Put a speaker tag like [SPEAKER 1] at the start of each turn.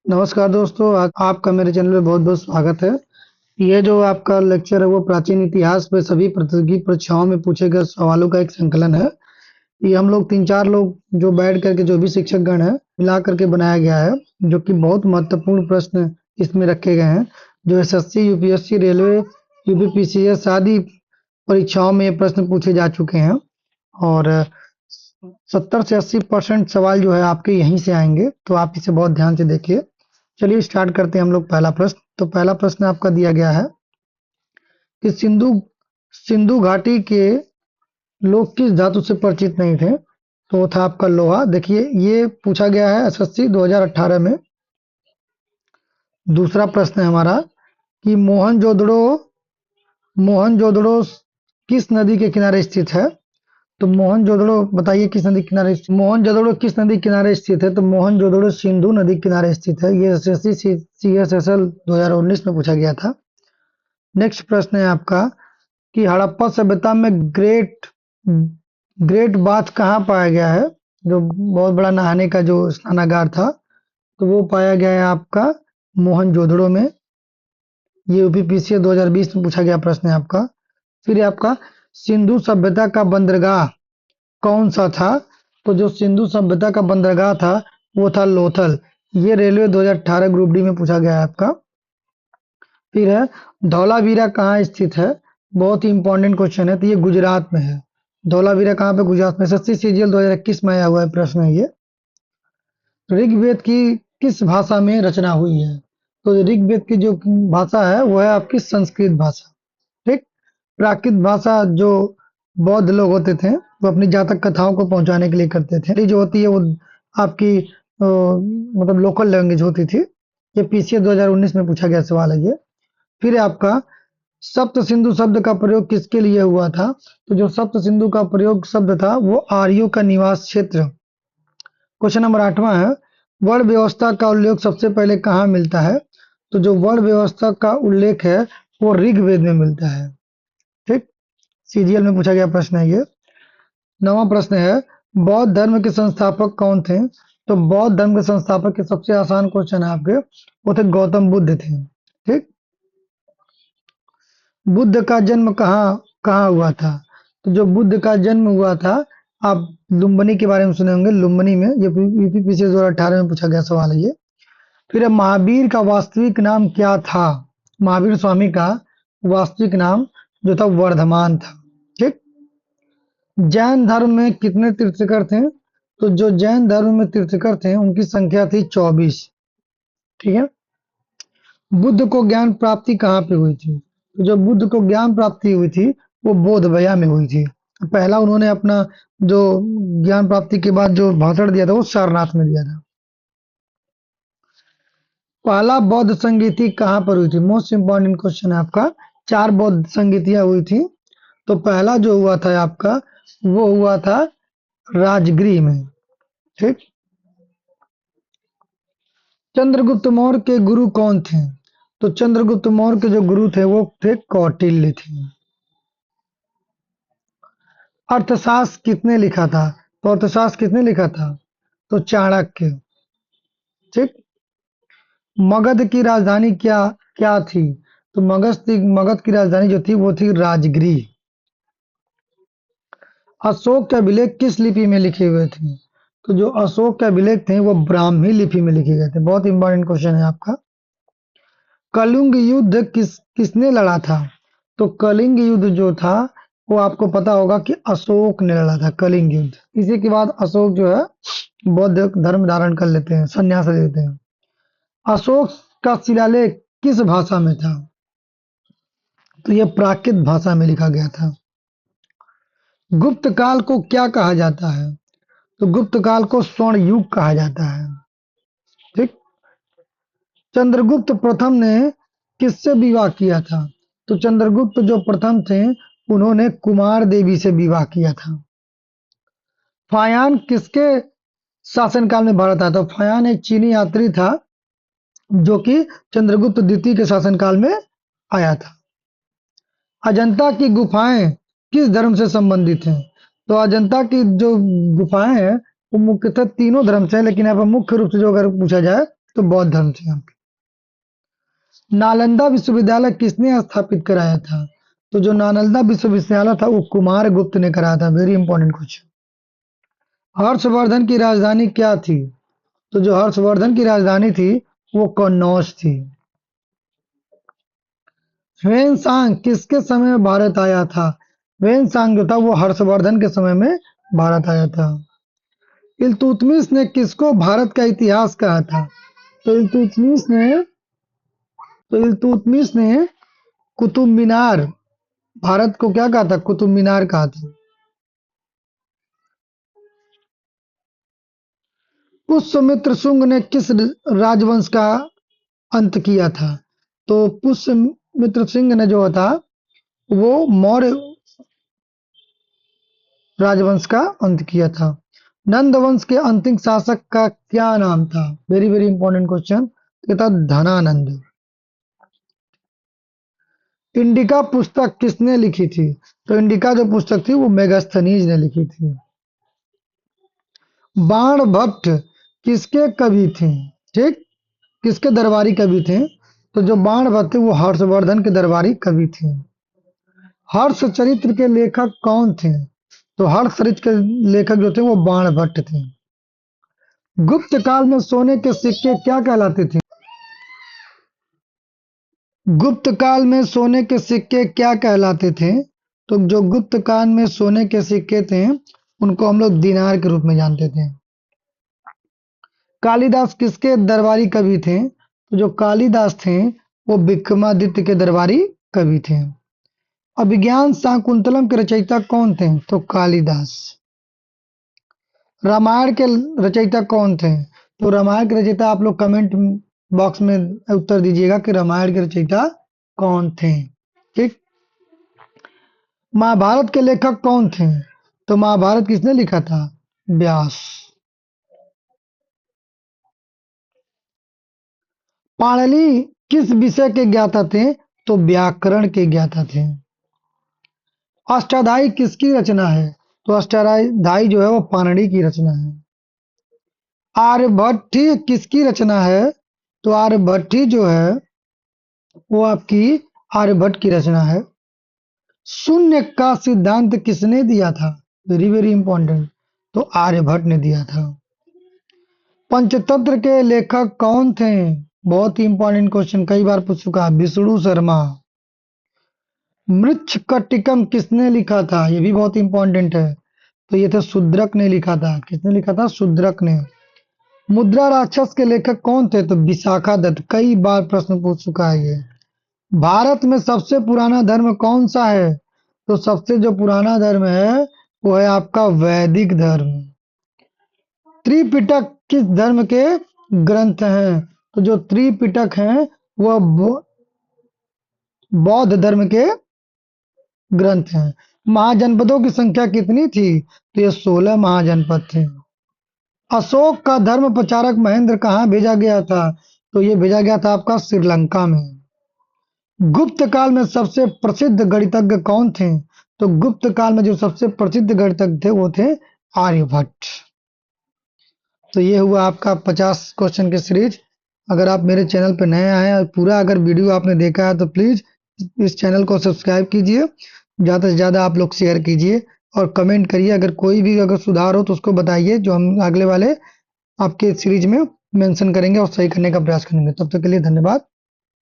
[SPEAKER 1] नमस्कार दोस्तों, आपका मेरे चैनल में बहुत बहुत स्वागत है। ये जो आपका लेक्चर है वो प्राचीन इतिहास पे सभी प्रतियोगी परीक्षाओं में पूछे गए सवालों का एक संकलन है। ये हम लोग तीन चार लोग जो बैठ करके जो भी शिक्षक गण है मिला करके बनाया गया है, जो कि बहुत महत्वपूर्ण प्रश्न इसमें रखे गए हैं। जो एसएससी, यूपीएससी, रेलवे, यूपीपीसीएस आदि परीक्षाओं में ये प्रश्न पूछे जा चुके हैं। और 70 से 80% सवाल जो है आपके यहीं से आएंगे, तो आप इसे बहुत ध्यान से देखिए। चलिए स्टार्ट करते हैं हम लोग। पहला प्रश्न, तो पहला प्रश्न आपका दिया गया है कि सिंधु सिंधु घाटी के लोग किस धातु से परिचित नहीं थे। तो वो था आपका लोहा। देखिए, ये पूछा गया है एसएससी 2018 में। दूसरा प्रश्न है हमारा कि मोहनजोदड़ो किस नदी के किनारे स्थित है। तो मोहनजोदड़ो बताइए किस नदी के किनारे मोहनजोदड़ो किस नदी के किनारे स्थित है। तो मोहनजोदड़ो सिंधु नदी के किनारे स्थित है। ये एसएससी सीएसएसएल 2019 में पूछा गया था। नेक्स्ट प्रश्न है आपका कि हड़प्पा सभ्यता में ग्रेट ग्रेट बाथ कहाँ पाया गया है। जो बहुत बड़ा नहाने का जो स्नानागार था, तो वो पाया गया है आपका मोहनजोदड़ो में। ये यूपीपीसीएस 2020 में पूछा गया प्रश्न है आपका। फिर आपका सिंधु सभ्यता का बंदरगाह कौन सा था। तो जो सिंधु सभ्यता का बंदरगाह था वो था लोथल। ये रेलवे 2018 ग्रुप डी में पूछा गया है आपका। फिर है धौलावीरा कहाँ स्थित है। बहुत ही इंपॉर्टेंट क्वेश्चन है। तो ये गुजरात में है। धौलावीरा कहाँ पे? गुजरात में। एसएससी सीजीएल 2021 में आया हुआ है प्रश्न है ये। ऋग्वेद की किस भाषा में रचना हुई है। तो ऋग्वेद की जो भाषा है वो है आपकी संस्कृत भाषा। ठीक। प्राकृत भाषा जो बौद्ध लोग होते थे वो अपनी जातक कथाओं को पहुंचाने के लिए करते थे। ये जो होती है वो आपकी मतलब लोकल लैंग्वेज होती थी। ये पीसीएस 2019 में पूछा गया सवाल है ये। फिर आपका सप्त सिंधु शब्द का प्रयोग किसके लिए हुआ था। तो जो सप्त सिंधु का प्रयोग शब्द था वो आर्यों का निवास क्षेत्र। क्वेश्चन नंबर 8वां है, वर्ण व्यवस्था का उल्लेख सबसे पहले कहाँ मिलता है। तो जो वर्ण व्यवस्था का उल्लेख है वो ऋग्वेद में मिलता है। ठीक। सीजीएल में पूछा गया प्रश्न है ये। 9वां प्रश्न है, बौद्ध धर्म के संस्थापक कौन थे। तो बौद्ध धर्म के संस्थापक के सबसे आसान क्वेश्चन है आपके, वो थे गौतम बुद्ध थे। ठीक। बुद्ध का जन्म कहाँ कहाँ हुआ था। तो जो बुद्ध का जन्म हुआ था, आप लुम्बिनी के बारे में सुने होंगे। लुम्बिनी में, ये यूपीपीसीएस 2018 में पूछा गया सवाल है ये। फिर है महावीर का वास्तविक नाम क्या था। महावीर स्वामी का वास्तविक नाम जो था वर्धमान था। ठीक। जैन धर्म में कितने तीर्थंकर थे। तो जो जैन धर्म में तीर्थंकर थे उनकी संख्या थी 24। ठीक है। बुद्ध को ज्ञान प्राप्ति कहाँ पे हुई थी। तो जब बुद्ध को ज्ञान प्राप्ति हुई थी वो बोध गया में हुई थी। पहला उन्होंने अपना जो ज्ञान प्राप्ति के बाद जो भाषण दिया था वो सारनाथ में दिया था। पहला बौद्ध संगीति कहाँ पर हुई थी। मोस्ट इंपॉर्टेंट क्वेश्चन है आपका। 4 बौद्ध संगीतियां हुई थी। तो पहला जो हुआ था आपका वो हुआ था राजगृह में। ठीक। चंद्रगुप्त मौर्य के गुरु कौन थे। तो चंद्रगुप्त मौर्य के जो गुरु थे वो थे कौटिल्य थे। अर्थशास्त्र किसने लिखा था। तो अर्थशास्त्र किसने लिखा था। तो चाणक्य। ठीक। मगध की राजधानी क्या क्या थी। तो मगध की राजधानी जो थी वो थी राजगृह। अशोक के अभिलेख किस लिपि में लिखे हुए थे। तो जो अशोक के अभिलेख थे वो ब्राह्मी लिपि में लिखे गए थे। बहुत इंपॉर्टेंट क्वेश्चन है आपका। कलिंग युद्ध किसने लड़ा था। तो कलिंग युद्ध जो था वो आपको पता होगा कि अशोक ने लड़ा था कलिंग युद्ध। इसी के बाद अशोक जो है बौद्ध धर्म धारण कर लेते हैं, संन्यास ले लेते हैं। अशोक का शिलालेख किस भाषा में था। तो यह प्राकृत भाषा में लिखा गया था। गुप्त काल को क्या कहा जाता है। तो गुप्त काल को स्वर्ण युग कहा जाता है। ठीक। चंद्रगुप्त प्रथम ने किससे विवाह किया था। तो चंद्रगुप्त जो प्रथम थे उन्होंने कुमार देवी से विवाह किया था। फायान किसके शासनकाल में भारत आया था। तो फायान एक चीनी यात्री था जो कि चंद्रगुप्त द्वितीय के शासनकाल में आया था। अजंता की गुफाएं किस धर्म से संबंधित हैं। तो अजंता की जो गुफाएं हैं वो मुख्यतः तीनों धर्म से है, लेकिन यहाँ पर मुख्य रूप से जो अगर पूछा जाए तो बौद्ध धर्म थे यहाँ पे। नालंदा विश्वविद्यालय किसने स्थापित कराया था? तो जो नालंदा विश्वविद्यालय था वो कुमार गुप्त ने कराया था। Very important question. हर्षवर्धन की राजधानी क्या थी? तो जो हर्षवर्धन की राजधानी थी वो कन्नौज थी। ह्वेनसांग किसके समय में भारत आया था? ह्वेनसांग जो था वो हर्षवर्धन के समय में भारत आया था। इल्तुतमिश ने किसको भारत का इतिहास कहा था? तो इल्तुतमिश ने कुतुब मीनार, भारत को क्या कहा था? कुतुब मीनार कहा था। पुष्यमित्र शुंग ने किस राजवंश का अंत किया था? तो पुष्यमित्र सिंह ने जो था वो मौर्य राजवंश का अंत किया था। नंद वंश के अंतिम शासक का क्या नाम था? Very very important question. ये था धनानंद। इंडिका पुस्तक किसने लिखी थी? तो इंडिका जो पुस्तक थी वो मेगास्थनीज ने लिखी थी। बाणभट्ट किसके कवि थे? ठीक, किसके दरबारी कवि थे? तो जो बाणभट्ट थे वो हर्षवर्धन के दरबारी कवि थे। हर्ष चरित्र के लेखक कौन थे? तो हर्ष चरित्र के लेखक जो थे वो बाणभट्ट थे। गुप्त काल में सोने के सिक्के क्या कहलाते थे? गुप्त काल में सोने के सिक्के क्या कहलाते थे? तो जो गुप्त काल में सोने के सिक्के थे उनको हम लोग दिनार के रूप में जानते थे। कालिदास किसके दरबारी कवि थे? तो जो कालिदास थे वो विक्रमादित्य के दरबारी कवि थे। अभिज्ञान शाकुंतलम के रचयिता कौन थे? तो कालिदास। रामायण के रचयिता कौन थे? तो रामायण के रचयिता आप लोग कमेंट बॉक्स में उत्तर दीजिएगा कि रामायण के रचयिता कौन थे। ठीक। महाभारत के लेखक कौन थे? तो महाभारत किसने लिखा था? व्यास। पाणिनि किस विषय के ज्ञाता थे? तो व्याकरण के ज्ञाता थे। अष्टाध्यायी किसकी रचना है? तो अष्टाध्यायी जो है वो पाणिनि की रचना है। आर्यभट्ट किसकी रचना है? तो आर्यभट्ट जो है वो आपकी आर्यभट्ट की रचना है। शून्य का सिद्धांत किसने दिया था? Very very important. तो आर्यभट्ट ने दिया था। पंचतंत्र के लेखक कौन थे? बहुत ही इंपॉर्टेंट क्वेश्चन, कई बार पूछ चुका है। विष्णु शर्मा। मृच्छकटिकम किसने लिखा था? ये भी बहुत इंपॉर्टेंट है। तो ये था शूद्रक ने लिखा था। किसने लिखा था? शूद्रक ने। मुद्रा राक्षस के लेखक कौन थे? तो विशाखा दत्त। कई बार प्रश्न पूछ चुका है ये। भारत में सबसे पुराना धर्म कौन सा है? तो सबसे जो पुराना धर्म है वो है आपका वैदिक धर्म। त्रिपिटक किस धर्म के ग्रंथ हैं? तो जो त्रिपिटक हैं वह बौद्ध धर्म के ग्रंथ हैं। महाजनपदों की संख्या कितनी थी? तो ये 16 महाजनपद थे। अशोक का धर्म प्रचारक महेंद्र कहाँ भेजा गया था? तो ये भेजा गया था आपका श्रीलंका में। गुप्त काल में सबसे प्रसिद्ध गणितज्ञ कौन थे? तो गुप्त काल में जो सबसे प्रसिद्ध गणितज्ञ थे वो थे आर्यभट्ट। तो ये हुआ आपका 50 क्वेश्चन की सीरीज। अगर आप मेरे चैनल पर नए आए और पूरा अगर वीडियो आपने देखा है तो प्लीज इस चैनल को सब्सक्राइब कीजिए, ज्यादा से ज्यादा आप लोग शेयर कीजिए और कमेंट करिए। अगर कोई भी अगर सुधार हो तो उसको बताइए, जो हम अगले वाले आपके सीरीज में मेंशन करेंगे और सही करने का प्रयास करेंगे। तब तक के लिए धन्यवाद।